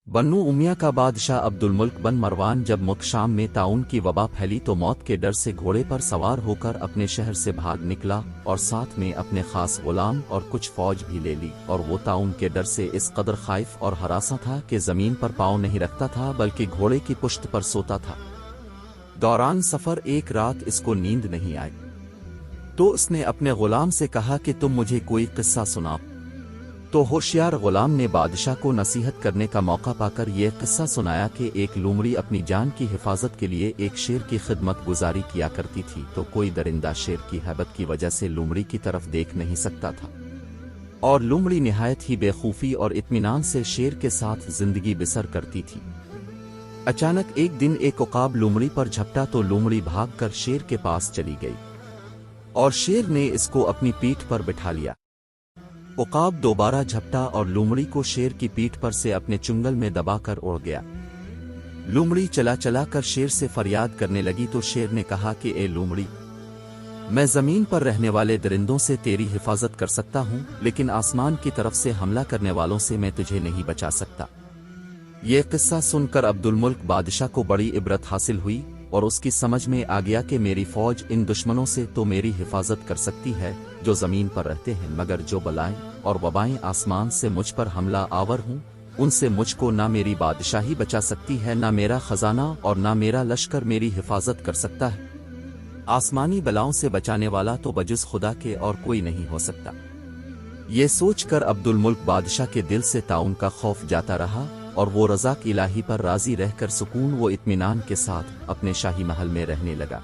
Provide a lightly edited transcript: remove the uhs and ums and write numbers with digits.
بنو امیہ کا بادشاہ عبدالملک بن مروان جب ملک شام میں طاعون کی وبا پھیلی تو موت کے ڈر سے گھوڑے پر سوار ہو کر اپنے شہر سے بھاگ نکلا اور ساتھ میں اپنے خاص غلام اور کچھ فوج بھی لے لی، اور وہ طاعون کے ڈر سے اس قدر خائف اور ہراساں تھا کہ زمین پر پاؤں نہیں رکھتا تھا بلکہ گھوڑے کی پشت پر سوتا تھا۔ دوران سفر ایک رات اس کو نیند نہیں آئی تو اس نے اپنے غلام سے کہا کہ تم مجھے کوئی قصہ سناؤ۔ تو ہوشیار غلام نے بادشاہ کو نصیحت کرنے کا موقع پا کر یہ قصہ سنایا کہ ایک لومڑی اپنی جان کی حفاظت کے لیے ایک شیر کی خدمت گزاری کیا کرتی تھی، تو کوئی درندہ شیر کی ہیبت کی وجہ سے لومڑی کی طرف دیکھ نہیں سکتا تھا، اور لومڑی نہایت ہی بے خوفی اور اطمینان سے شیر کے ساتھ زندگی بسر کرتی تھی۔ اچانک ایک دن ایک عقاب لومڑی پر جھپٹا تو لومڑی بھاگ کر شیر کے پاس چلی گئی اور شیر نے اس کو اپنی پیٹھ پر بٹھا لیا۔ عقاب دوبارہ جھپٹا اور لومڑی کو شیر کی پیٹھ پر سے اپنے چنگل میں دبا کر اڑ گیا۔ لومڑی چلا چلا کر شیر سے فریاد کرنے لگی تو شیر نے کہا کہ اے لومڑی، میں زمین پر رہنے والے درندوں سے تیری حفاظت کر سکتا ہوں، لیکن آسمان کی طرف سے حملہ کرنے والوں سے میں تجھے نہیں بچا سکتا۔ یہ قصہ سن کر عبدالملک بادشاہ کو بڑی عبرت حاصل ہوئی اور اس کی سمجھ میں آ گیا کہ میری فوج ان دشمنوں سے تو میری حفاظت کر سکتی ہے جو زمین پر رہتے ہیں، مگر جو بلائیں اور وبائیں آسمان سے مجھ پر حملہ آور ہوں ان سے مجھ کو نہ میری بادشاہی بچا سکتی ہے، نہ میرا خزانہ اور نہ میرا لشکر میری حفاظت کر سکتا ہے۔ آسمانی بلاؤں سے بچانے والا تو بجز خدا کے اور کوئی نہیں ہو سکتا۔ یہ سوچ کر عبدالملک بادشاہ کے دل سے طاعون کا خوف جاتا رہا اور وہ رضا الہی پر راضی رہ کر سکون و اطمینان کے ساتھ اپنے شاہی محل میں رہنے لگا۔